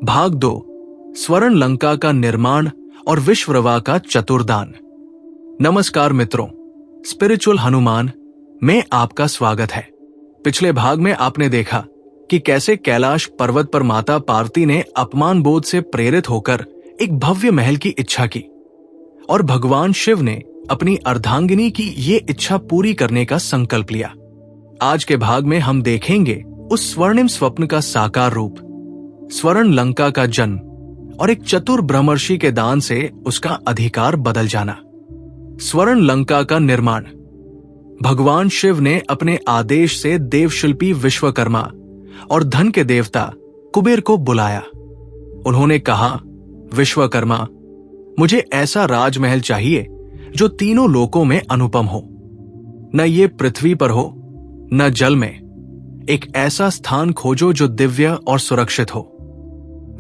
भाग 2 स्वर्ण लंका का निर्माण और विश्वरवा का चतुर्दान। नमस्कार मित्रों, स्पिरिचुअल हनुमान में आपका स्वागत है। पिछले भाग में आपने देखा कि कैसे कैलाश पर्वत पर माता पार्वती ने अपमान बोध से प्रेरित होकर एक भव्य महल की इच्छा की और भगवान शिव ने अपनी अर्धांगिनी की ये इच्छा पूरी करने का संकल्प लिया। आज के भाग में हम देखेंगे उस स्वर्णिम स्वप्न का साकार रूप, स्वर्ण लंका का जन्म और एक चतुर ब्रह्मर्षि के दान से उसका अधिकार बदल जाना। स्वर्ण लंका का निर्माण। भगवान शिव ने अपने आदेश से देवशिल्पी विश्वकर्मा और धन के देवता कुबेर को बुलाया। उन्होंने कहा, विश्वकर्मा, मुझे ऐसा राजमहल चाहिए जो तीनों लोकों में अनुपम हो। न ये पृथ्वी पर हो न जल में। एक ऐसा स्थान खोजो जो दिव्य और सुरक्षित हो।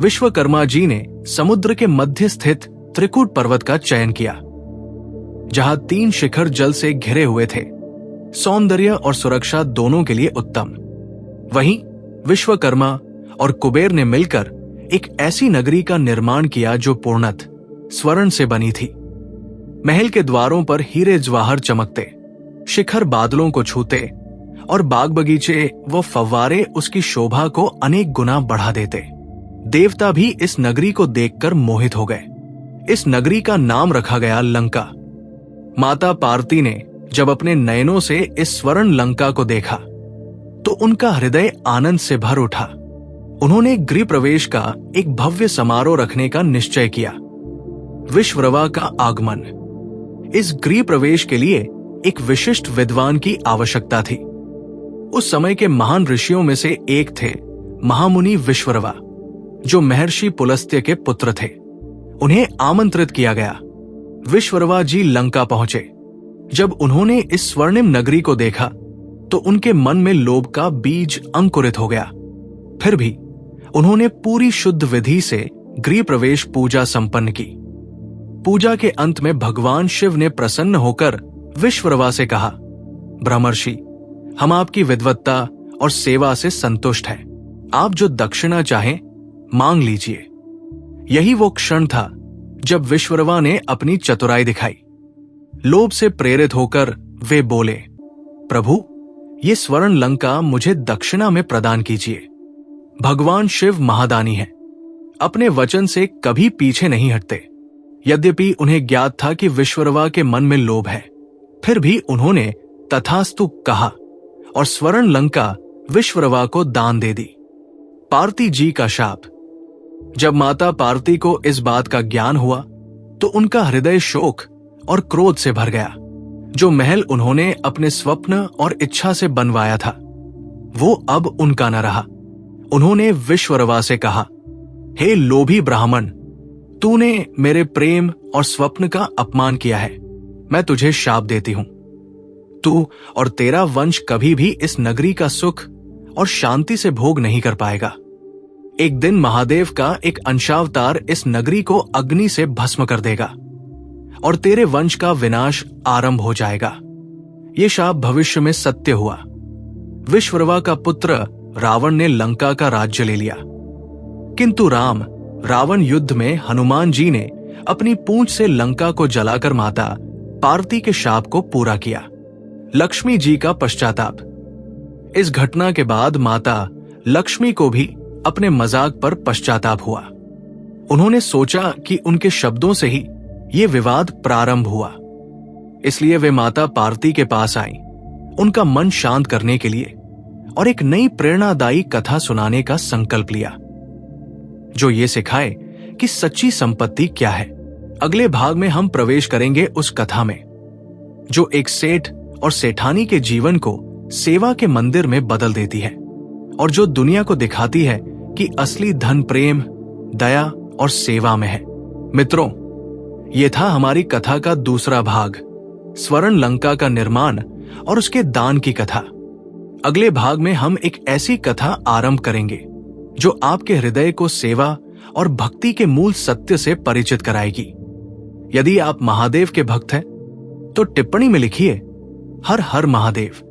विश्वकर्मा जी ने समुद्र के मध्य स्थित त्रिकुट पर्वत का चयन किया, जहां 3 शिखर जल से घिरे हुए थे। सौंदर्य और सुरक्षा दोनों के लिए उत्तम। वहीं विश्वकर्मा और कुबेर ने मिलकर एक ऐसी नगरी का निर्माण किया जो पूर्णत स्वर्ण से बनी थी। महल के द्वारों पर हीरे जवाहर चमकते, शिखर बादलों को छूते और बाग बगीचे व फव्वारे उसकी शोभा को अनेक गुना बढ़ा देते। देवता भी इस नगरी को देखकर मोहित हो गए। इस नगरी का नाम रखा गया लंका। माता पार्वती ने जब अपने नयनों से इस स्वर्ण लंका को देखा तो उनका हृदय आनंद से भर उठा। उन्होंने गृह प्रवेश का एक भव्य समारोह रखने का निश्चय किया। विश्वरवा का आगमन। इस गृह प्रवेश के लिए एक विशिष्ट विद्वान की आवश्यकता थी। उस समय के महान ऋषियों में से एक थे महामुनि विश्वरवा, जो महर्षि पुलस्त्य के पुत्र थे। उन्हें आमंत्रित किया गया। विश्वरवा जी लंका पहुंचे। जब उन्होंने इस स्वर्णिम नगरी को देखा तो उनके मन में लोभ का बीज अंकुरित हो गया। फिर भी उन्होंने पूरी शुद्ध विधि से गृह प्रवेश पूजा संपन्न की। पूजा के अंत में भगवान शिव ने प्रसन्न होकर विश्वरवा से कहा, ब्रह्मर्षि, हम आपकी विद्वत्ता और सेवा से संतुष्ट हैं। आप जो दक्षिणा चाहें मांग लीजिए। यही वो क्षण था जब विश्वरवा ने अपनी चतुराई दिखाई। लोभ से प्रेरित होकर वे बोले, प्रभु, ये स्वर्ण लंका मुझे दक्षिणा में प्रदान कीजिए। भगवान शिव महादानी हैं, अपने वचन से कभी पीछे नहीं हटते। यद्यपि उन्हें ज्ञात था कि विश्वरवा के मन में लोभ है, फिर भी उन्होंने तथास्तु कहा और स्वर्ण लंका विश्वरवा को दान दे दी। पार्वती जी का शाप। जब माता पार्वती को इस बात का ज्ञान हुआ तो उनका हृदय शोक और क्रोध से भर गया। जो महल उन्होंने अपने स्वप्न और इच्छा से बनवाया था वो अब उनका न रहा। उन्होंने विश्वरवा से कहा, हे लोभी ब्राह्मण, तूने मेरे प्रेम और स्वप्न का अपमान किया है। मैं तुझे शाप देती हूं। तू और तेरा वंश कभी भी इस नगरी का सुख और शांति से भोग नहीं कर पाएगा। एक दिन महादेव का एक अंशावतार इस नगरी को अग्नि से भस्म कर देगा और तेरे वंश का विनाश आरंभ हो जाएगा। ये शाप भविष्य में सत्य हुआ। विश्वरवा का पुत्र रावण ने लंका का राज्य ले लिया, किंतु रावण युद्ध में हनुमान जी ने अपनी पूंछ से लंका को जलाकर माता पार्वती के शाप को पूरा किया। लक्ष्मी जी का पश्चाताप। इस घटना के बाद माता लक्ष्मी को भी अपने मजाक पर पश्चाताप हुआ। उन्होंने सोचा कि उनके शब्दों से ही ये विवाद प्रारंभ हुआ, इसलिए वे माता पार्वती के पास आईं, उनका मन शांत करने के लिए और एक नई प्रेरणादायी कथा सुनाने का संकल्प लिया, जो ये सिखाए कि सच्ची संपत्ति क्या है। अगले भाग में हम प्रवेश करेंगे उस कथा में जो एक सेठ और सेठानी के जीवन को सेवा के मंदिर में बदल देती है और जो दुनिया को दिखाती है कि असली धन प्रेम, दया और सेवा में है। मित्रों, यह था हमारी कथा का दूसरा भाग, स्वर्ण लंका का निर्माण और उसके दान की कथा। अगले भाग में हम एक ऐसी कथा आरंभ करेंगे जो आपके हृदय को सेवा और भक्ति के मूल सत्य से परिचित कराएगी। यदि आप महादेव के भक्त हैं तो टिप्पणी में लिखिए, हर हर महादेव।